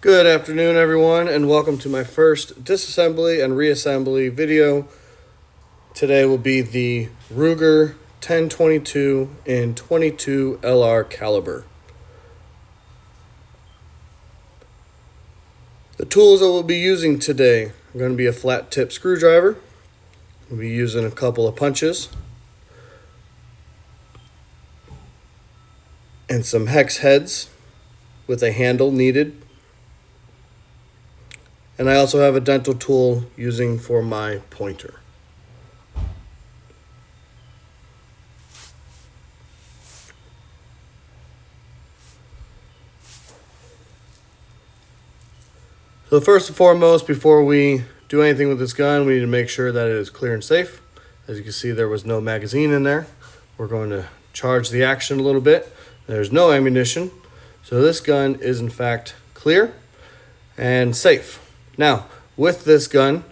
Good afternoon, everyone, and welcome to my first disassembly and reassembly video. Today will be the RUGER 1022 in 22 LR caliber. The tools that we'll be using today are going to be a flat tip screwdriver. We'll be using a couple of punches and some hex heads with a handle needed. And I also have a dental tool using for my pointer. So first and foremost, before we do anything with this gun, we need to make sure that it is clear and safe. As you can see, there was no magazine in there. We're going to charge the action a little bit. There's no ammunition. So this gun is in fact clear and safe. Now, with this gun,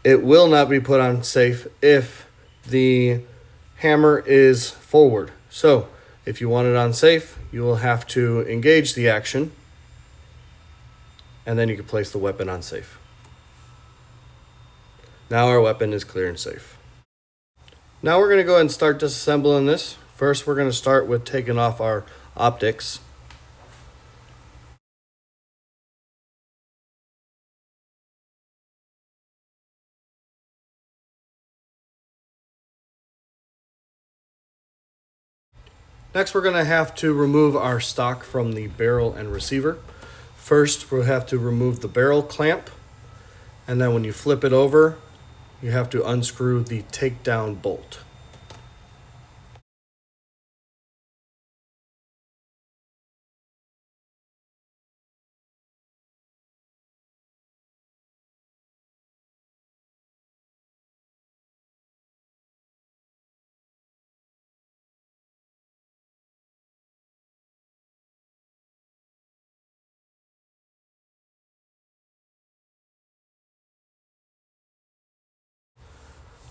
it will not be put on safe if the hammer is forward. So if you want it on safe, you will have to engage the action, and then you can place the weapon on safe. Now our weapon is clear and safe. Now we're going to go ahead and start disassembling this. First, we're going to start with taking off our optics. Next, we're going to have to remove our stock from the barrel and receiver. First, we'll have to remove the barrel clamp, and then when you flip it over, you have to unscrew the takedown bolt.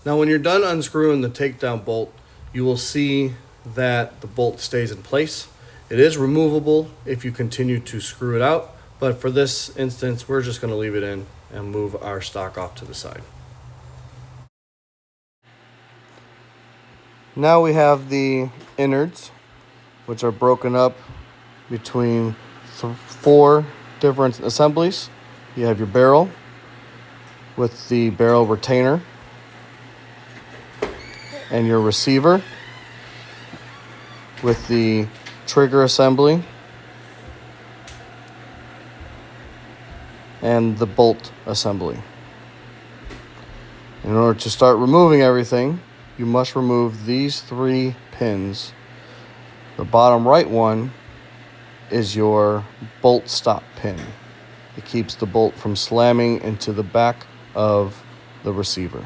Now, when you're done unscrewing the takedown bolt, you will see that the bolt stays in place. It is removable if you continue to screw it out, but for this instance, we're just going to leave it in and move our stock off to the side. Now we have the innards, which are broken up between four different assemblies. You have your barrel with the barrel retainer, and your receiver with the trigger assembly and the bolt assembly. In order to start removing everything, you must remove these three pins. The bottom right one is your bolt stop pin. It keeps the bolt from slamming into the back of the receiver.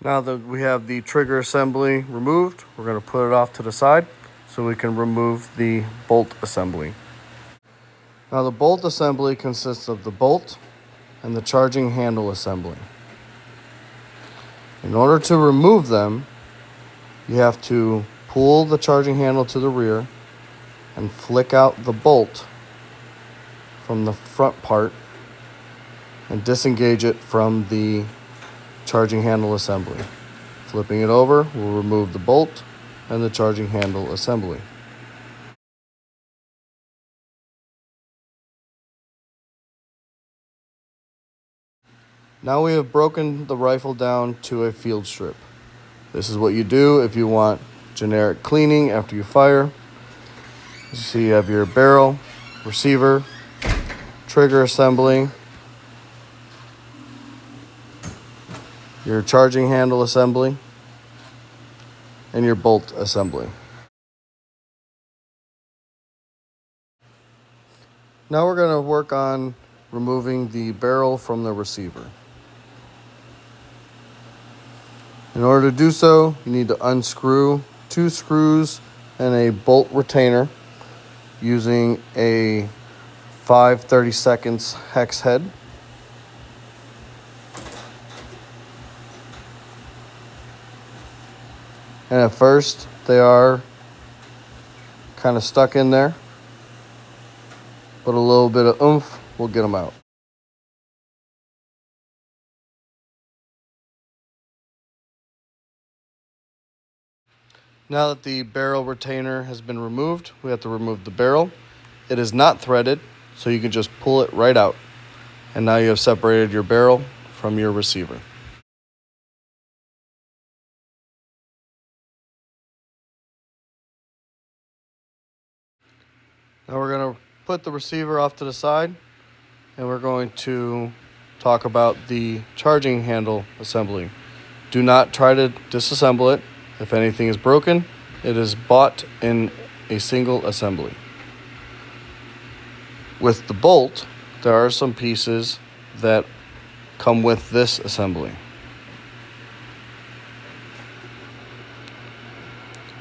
Now that we have the trigger assembly removed, we're going to put it off to the side so we can remove the bolt assembly. Now the bolt assembly consists of the bolt and the charging handle assembly. In order to remove them, you have to pull the charging handle to the rear and flick out the bolt from the front part and disengage it from the charging handle assembly. Flipping it over will remove the bolt and the charging handle assembly. Now we have broken the rifle down to a field strip. This is what you do if you want generic cleaning after you fire. So you have your barrel, receiver, trigger assembly, your charging handle assembly, and your bolt assembly. Now we're going to work on removing the barrel from the receiver. In order to do so, you need to unscrew 2 screws and a bolt retainer using a 5/32 hex head. And at first, they are kind of stuck in there, but a little bit of oomph will get them out. Now that the barrel retainer has been removed, we have to remove the barrel. It is not threaded, so you can just pull it right out. And now you have separated your barrel from your receiver. Now we're going to put the receiver off to the side, and we're going to talk about the charging handle assembly. Do not try to disassemble it. If anything is broken, it is bought in a single assembly. With the bolt, there are some pieces that come with this assembly.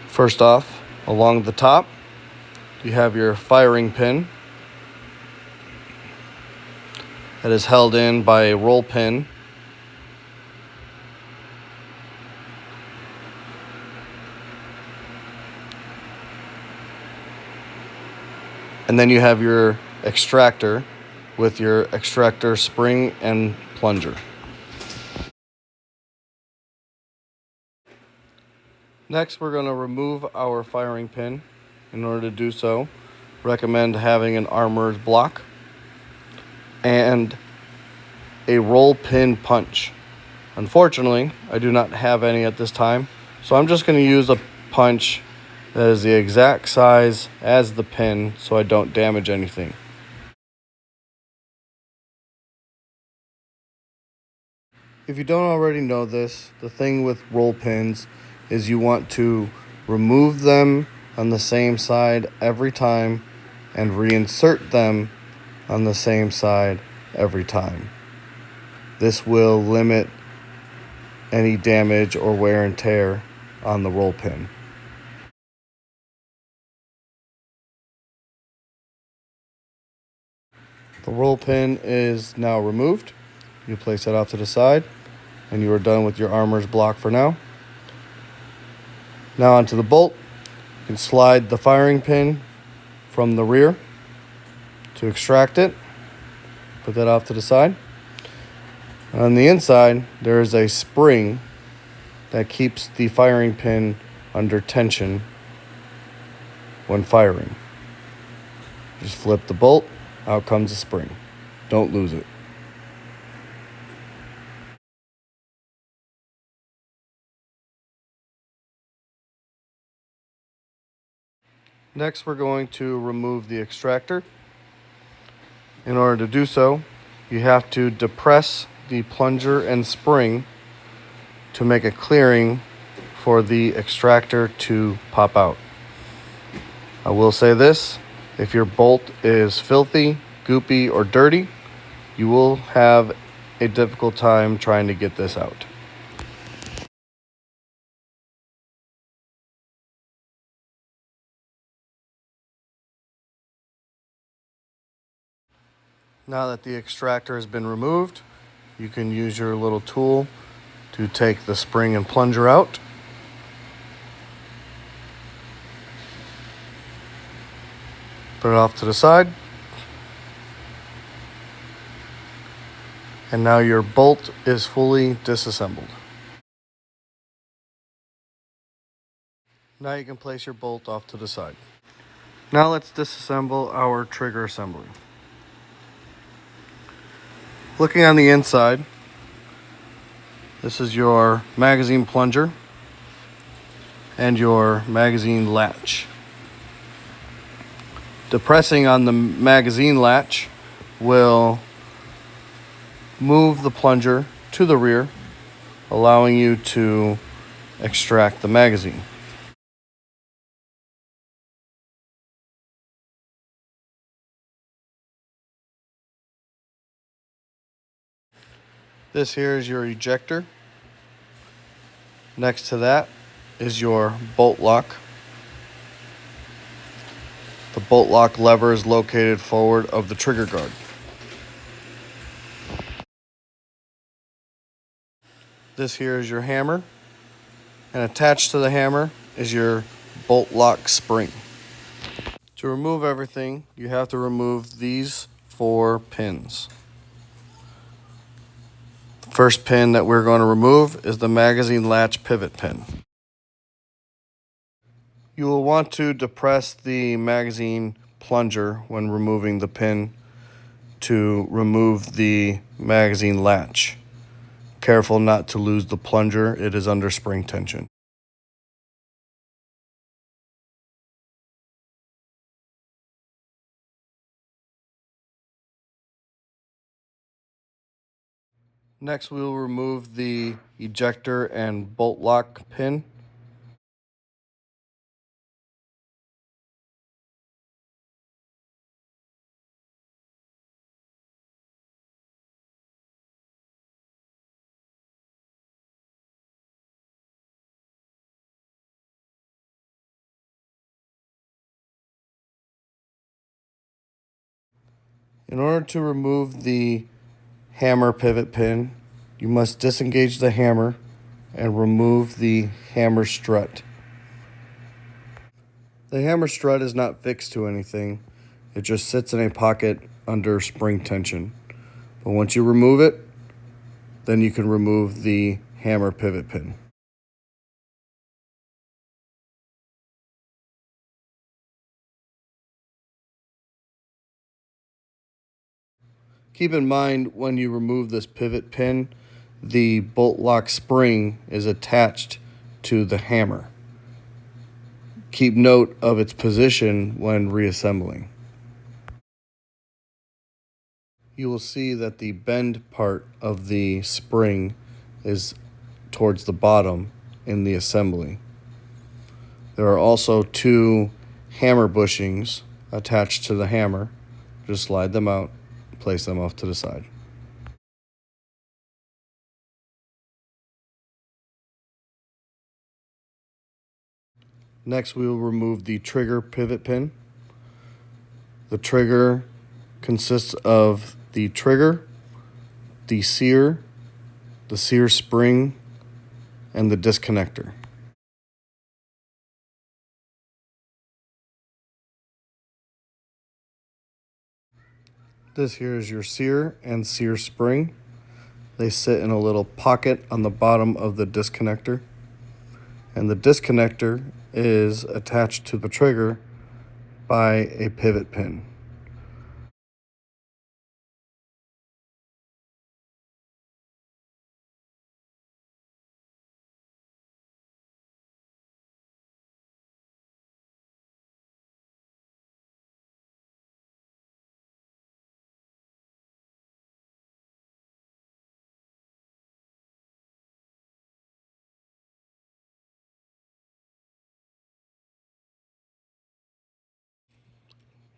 First off, along the top, you have your firing pin that is held in by a roll pin. And then you have your extractor with your extractor spring and plunger. Next, we're going to remove our firing pin. In order to do so, recommend having an armorer's block and a roll pin punch. Unfortunately, I do not have any at this time, so I'm just going to use a punch that is the exact size as the pin so I don't damage anything. If you don't already know this, the thing with roll pins is you want to remove them on the same side every time and reinsert them on the same side every time. This will limit any damage or wear and tear on the roll pin. The roll pin is now removed. You place that off to the side, and you are done with your armorer's block for now. Now onto the bolt. You can slide the firing pin from the rear to extract it. Put that off to the side. On the inside, there is a spring that keeps the firing pin under tension when firing. Just flip the bolt, out comes the spring. Don't lose it. Next, we're going to remove the extractor. In order to do so, you have to depress the plunger and spring to make a clearing for the extractor to pop out. I will say this, if your bolt is filthy, goopy, or dirty, you will have a difficult time trying to get this out. Now that the extractor has been removed, you can use your little tool to take the spring and plunger out. Put it off to the side. And now your bolt is fully disassembled. Now you can place your bolt off to the side. Now let's disassemble our trigger assembly. Looking on the inside, this is your magazine plunger and your magazine latch. Depressing on the magazine latch will move the plunger to the rear, allowing you to extract the magazine. This here is your ejector. Next to that is your bolt lock. The bolt lock lever is located forward of the trigger guard. This here is your hammer, and attached to the hammer is your bolt lock spring. To remove everything, you have to remove these 4 pins. The first pin that we're going to remove is the magazine latch pivot pin. You will want to depress the magazine plunger when removing the pin to remove the magazine latch. Careful not to lose the plunger, it is under spring tension. Next, we will remove the ejector and bolt lock pin. In order to remove the hammer pivot pin, you must disengage the hammer and remove the hammer strut. The hammer strut is not fixed to anything. It just sits in a pocket under spring tension. But once you remove it, then you can remove the hammer pivot pin. Keep in mind when you remove this pivot pin, the bolt lock spring is attached to the hammer. Keep note of its position when reassembling. You will see that the bend part of the spring is towards the bottom in the assembly. There are also 2 hammer bushings attached to the hammer. Just slide them out, place them off to the side. Next, we will remove the trigger pivot pin. The trigger consists of the trigger, the sear spring, and the disconnector. This here is your sear and sear spring. They sit in a little pocket on the bottom of the disconnector. And the disconnector is attached to the trigger by a pivot pin.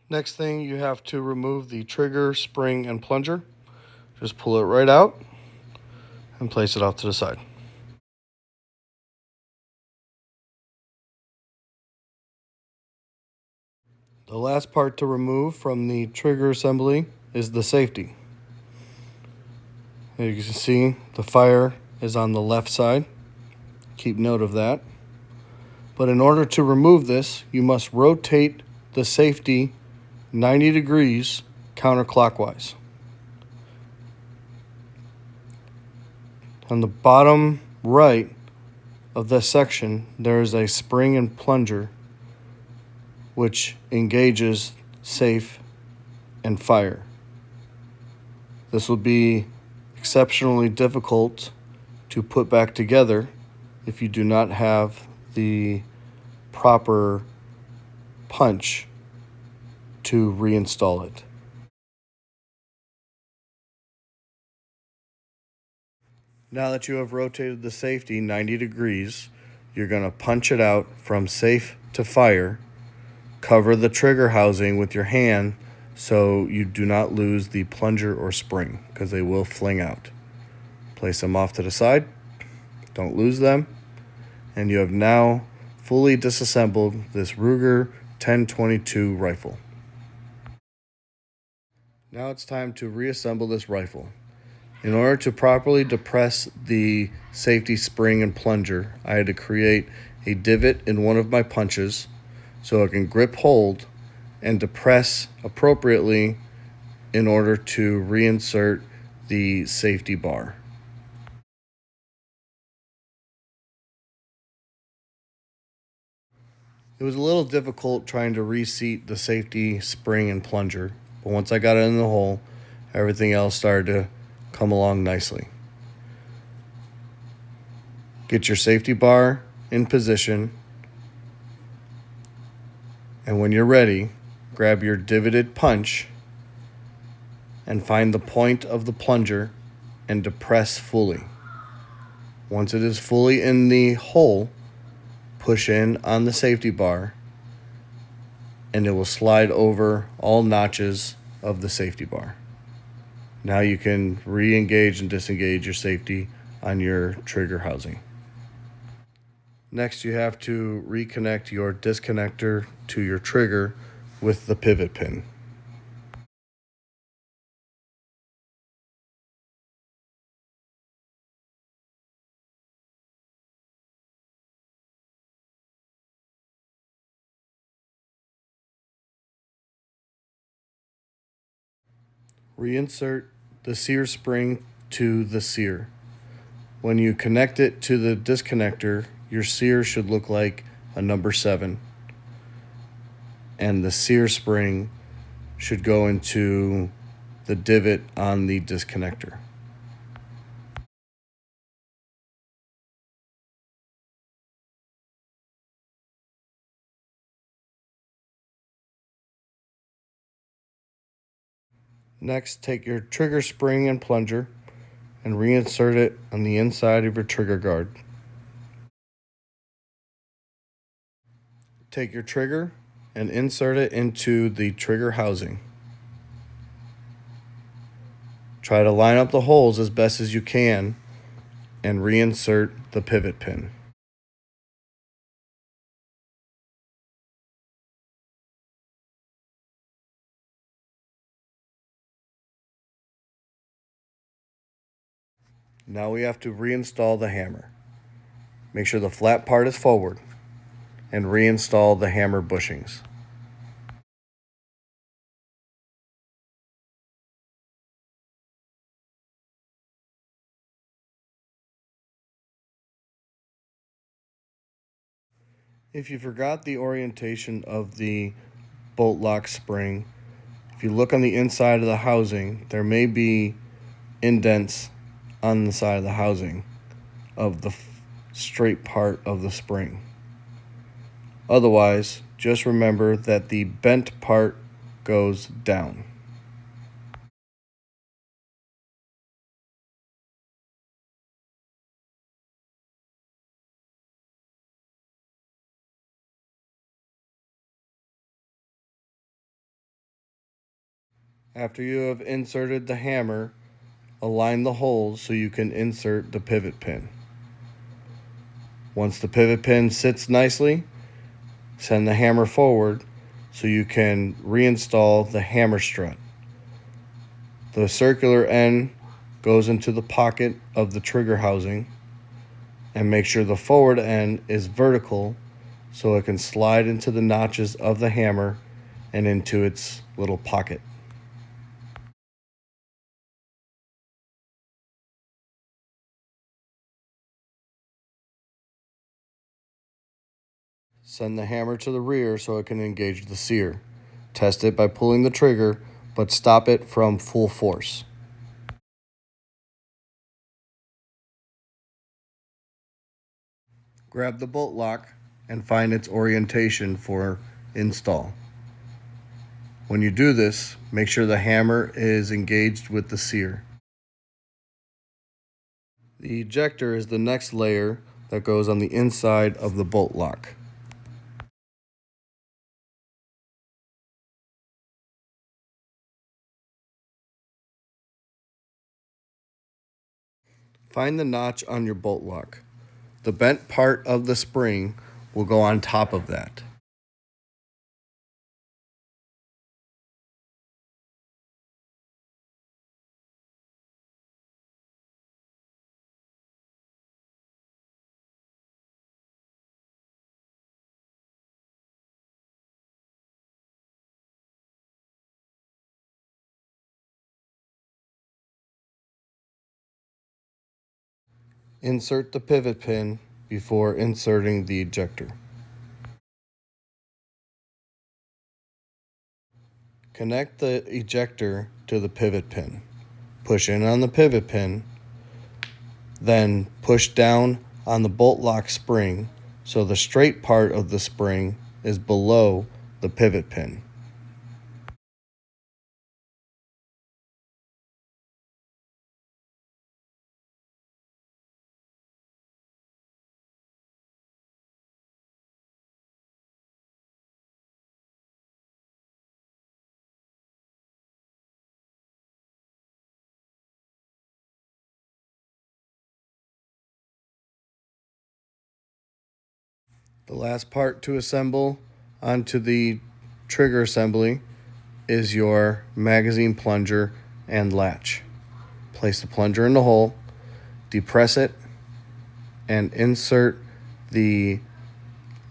Next thing, you have to remove the trigger, spring, and plunger. Just pull it right out and place it off to the side. The last part to remove from the trigger assembly is the safety. As you can see, the fire is on the left side. Keep note of that. But in order to remove this, you must rotate the safety 90 degrees counterclockwise. On the bottom right of this section, there is a spring and plunger which engages safe and fire. This will be exceptionally difficult to put back together if you do not have the proper punch to reinstall it. Now that you have rotated the safety 90 degrees, you're going to punch it out from safe to fire. Cover the trigger housing with your hand so you do not lose the plunger or spring, because they will fling out. Place them off to the side. Don't lose them. and you have now fully disassembled this Ruger 1022 rifle. Now it's time to reassemble this rifle. In order to properly depress the safety spring and plunger, I had to create a divot in one of my punches so it can grip hold and depress appropriately in order to reinsert the safety bar. It was a little difficult trying to reseat the safety spring and plunger, but once I got it in the hole, everything else started to come along nicely. Get your safety bar in position, and when you're ready, grab your divoted punch and find the point of the plunger and depress fully. Once it is fully in the hole, push in on the safety bar and it will slide over all notches of the safety bar. Now you can re-engage and disengage your safety on your trigger housing. Next, you have to reconnect your disconnector to your trigger with the pivot pin. Reinsert the sear spring to the sear. When you connect it to the disconnector, your sear should look like a number 7, and the sear spring should go into the divot on the disconnector. Next, take your trigger spring and plunger and reinsert it on the inside of your trigger guard. Take your trigger and insert it into the trigger housing. Try to line up the holes as best as you can and reinsert the pivot pin. Now we have to reinstall the hammer. Make sure the flat part is forward and reinstall the hammer bushings. If you forgot the orientation of the bolt lock spring, if you look on the inside of the housing, there may be indents on the side of the housing of the straight part of the spring. Otherwise, just remember that the bent part goes down. After you have inserted the hammer, align the holes so you can insert the pivot pin. Once the pivot pin sits nicely, send the hammer forward so you can reinstall the hammer strut. The circular end goes into the pocket of the trigger housing, and make sure the forward end is vertical so it can slide into the notches of the hammer and into its little pocket. Send the hammer to the rear so it can engage the sear. Test it by pulling the trigger, but stop it from full force. Grab the bolt lock and find its orientation for install. When you do this, make sure the hammer is engaged with the sear. The ejector is the next layer that goes on the inside of the bolt lock. Find the notch on your bolt lock. The bent part of the spring will go on top of that. Insert the pivot pin before inserting the ejector. Connect the ejector to the pivot pin. Push in on the pivot pin, then push down on the bolt lock spring so the straight part of the spring is below the pivot pin. The last part to assemble onto the trigger assembly is your magazine plunger and latch. Place the plunger in the hole, depress it, and insert the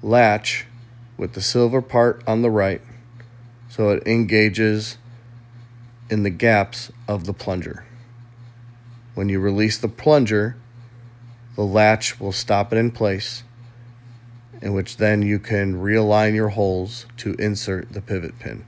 latch with the silver part on the right so it engages in the gaps of the plunger. When you release the plunger, the latch will stop it in place, in which then you can realign your holes to insert the pivot pin.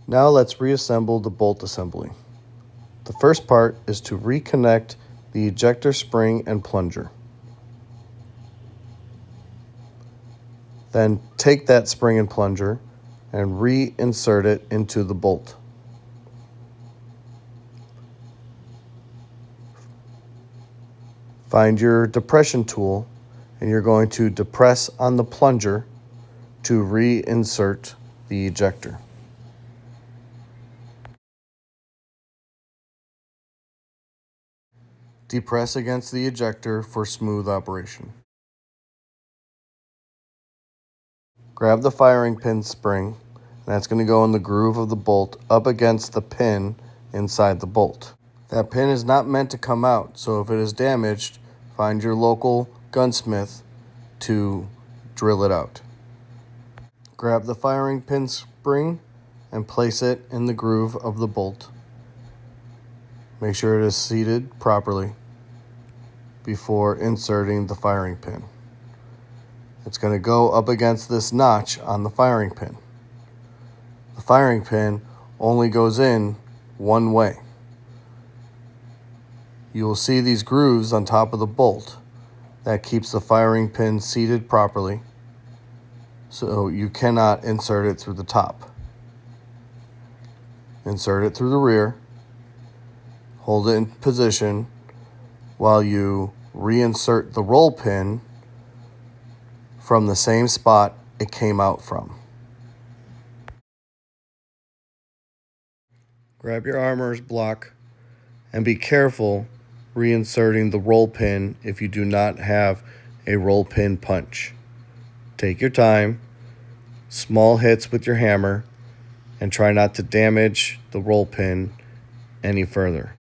Now let's reassemble the bolt assembly. The first part is to reconnect the ejector spring and plunger. Then take that spring and plunger and reinsert it into the bolt. Find your depression tool and you're going to depress on the plunger to reinsert the ejector. Depress against the ejector for smooth operation. Grab the firing pin spring, and that's going to go in the groove of the bolt up against the pin inside the bolt. That pin is not meant to come out, so if it is damaged, find your local gunsmith to drill it out. Grab the firing pin spring and place it in the groove of the bolt. Make sure it is seated properly before inserting the firing pin. It's going to go up against this notch on the firing pin. The firing pin only goes in one way. You will see these grooves on top of the bolt. That keeps the firing pin seated properly, so you cannot insert it through the top. Insert it through the rear. Hold it in position while you reinsert the roll pin from the same spot it came out from. Grab your armorer's block and be careful reinserting the roll pin if you do not have a roll pin punch. Take your time, small hits with your hammer, and try not to damage the roll pin any further.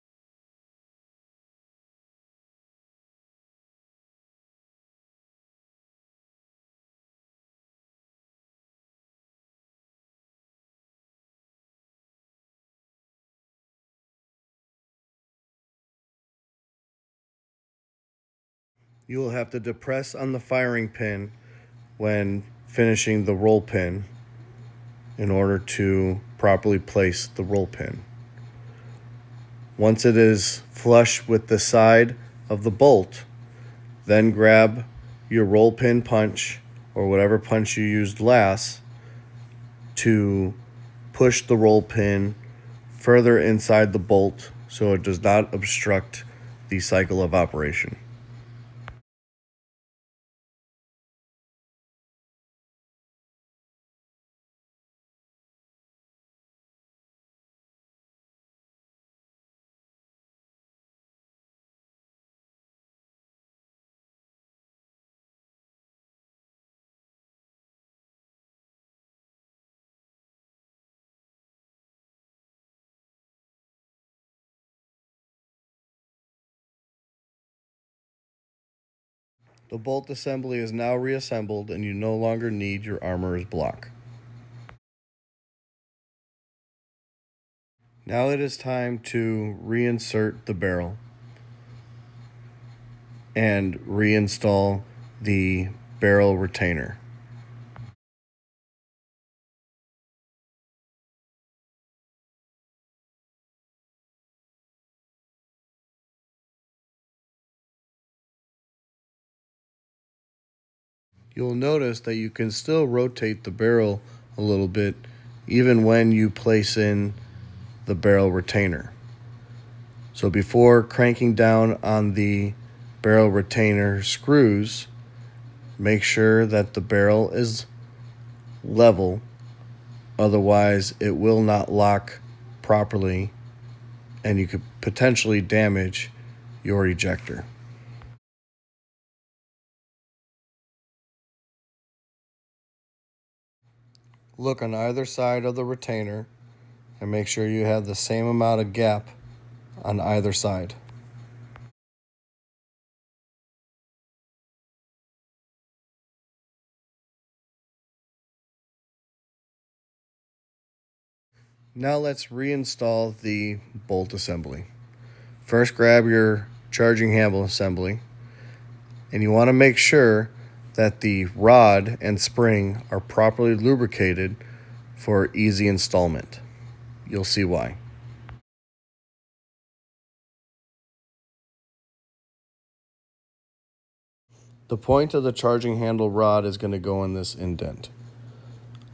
You will have to depress on the firing pin when finishing the roll pin in order to properly place the roll pin. Once it is flush with the side of the bolt, then grab your roll pin punch or whatever punch you used last to push the roll pin further inside the bolt so it does not obstruct the cycle of operation. The bolt assembly is now reassembled and you no longer need your armorer's block. Now it is time to reinsert the barrel and reinstall the barrel retainer. You'll notice that you can still rotate the barrel a little bit even when you place in the barrel retainer. So before cranking down on the barrel retainer screws, make sure that the barrel is level, otherwise it will not lock properly and you could potentially damage your ejector. Look on either side of the retainer and make sure you have the same amount of gap on either side. Now let's reinstall the bolt assembly. First, grab your charging handle assembly, and you want to make sure that the rod and spring are properly lubricated for easy installment. You'll see why. The point of the charging handle rod is going to go in this indent.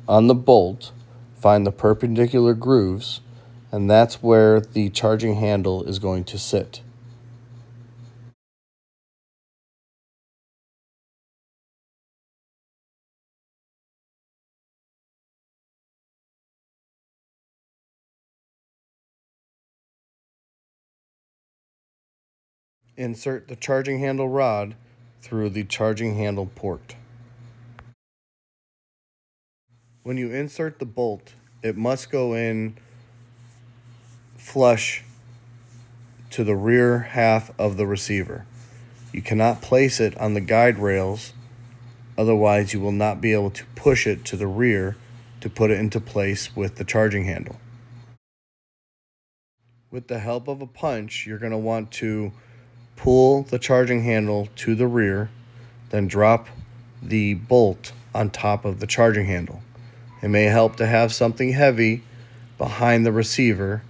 On the bolt, find the perpendicular grooves, and that's where the charging handle is going to sit. Insert the charging handle rod through the charging handle port. When you insert the bolt, it must go in flush to the rear half of the receiver. You cannot place it on the guide rails, otherwise you will not be able to push it to the rear to put it into place with the charging handle. With the help of a punch, you're going to want to pull the charging handle to the rear, then drop the bolt on top of the charging handle. It may help to have something heavy behind the receiver,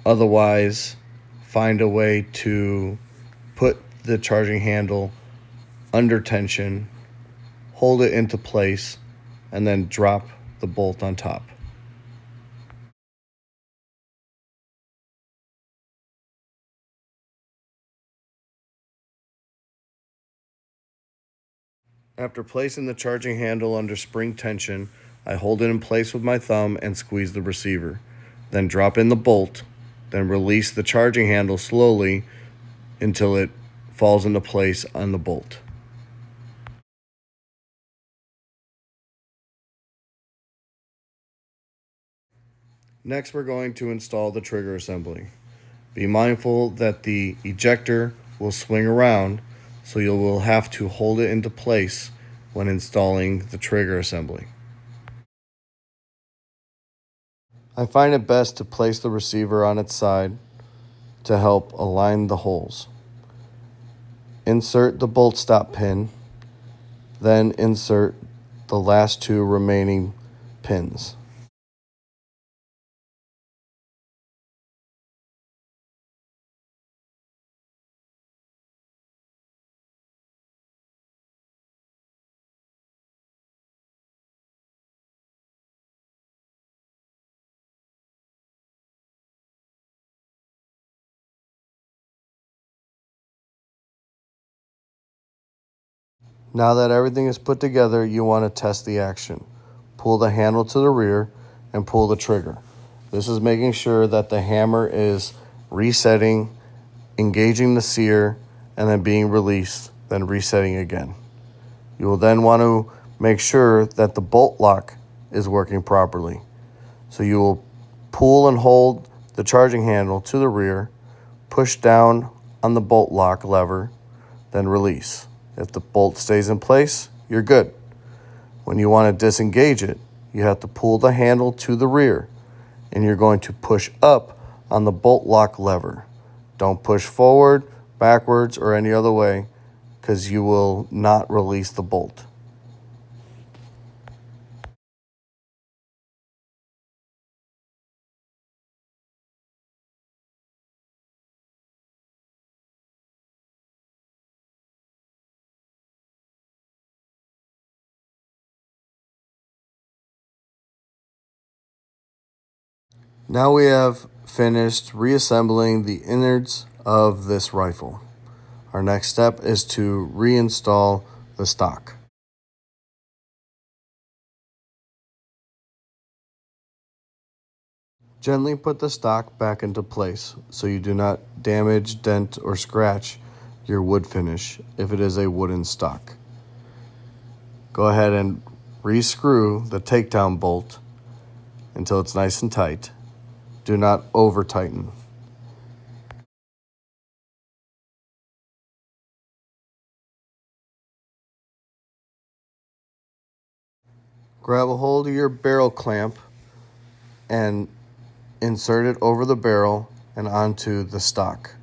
otherwise find a way to put the charging handle under tension, hold it into place, and then drop the bolt on top. After placing the charging handle under spring tension, I hold it in place with my thumb and squeeze the receiver. Then drop in the bolt, then release the charging handle slowly until it falls into place on the bolt. Next, we're going to install the trigger assembly. Be mindful that the ejector will swing around, so you will have to hold it into place when installing the trigger assembly. I find it best to place the receiver on its side to help align the holes. Insert the bolt stop pin, then insert the last two remaining pins. Now that everything is put together, you want to test the action. Pull the handle to the rear and pull the trigger. This is making sure that the hammer is resetting, engaging the sear, and then being released, then resetting again. You will then want to make sure that the bolt lock is working properly. So you will pull and hold the charging handle to the rear, push down on the bolt lock lever, then release. If the bolt stays in place, you're good. When you want to disengage it, you have to pull the handle to the rear, and you're going to push up on the bolt lock lever. Don't push forward, backwards, or any other way, because you will not release the bolt. Now we have finished reassembling the innards of this rifle. Our next step is to reinstall the stock. Gently put the stock back into place so you do not damage, dent, or scratch your wood finish if it is a wooden stock. Go ahead and re-screw the takedown bolt until it's nice and tight. Do not over tighten. Grab a hold of your barrel clamp and insert it over the barrel and onto the stock.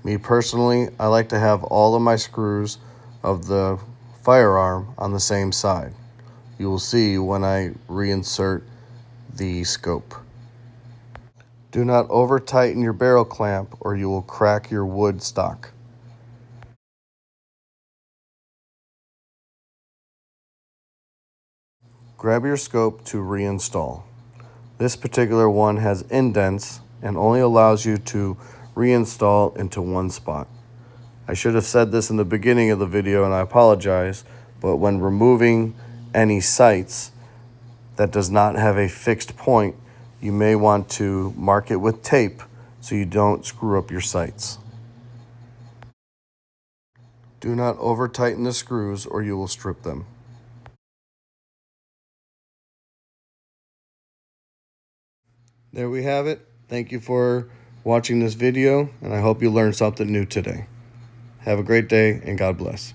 Me personally, I like to have all of my screws of the firearm on the same side. You will see when I reinsert the scope. Do not over tighten your barrel clamp or you will crack your wood stock. Grab your scope to reinstall. This particular one has indents and only allows you to reinstall into one spot. I should have said this in the beginning of the video and I apologize, but when removing any sights that does not have a fixed point, you may want to mark it with tape so you don't screw up your sights. Do not over tighten the screws or you will strip them. There we have it. Thank you for watching this video and I hope you learned something new today. Have a great day and God bless.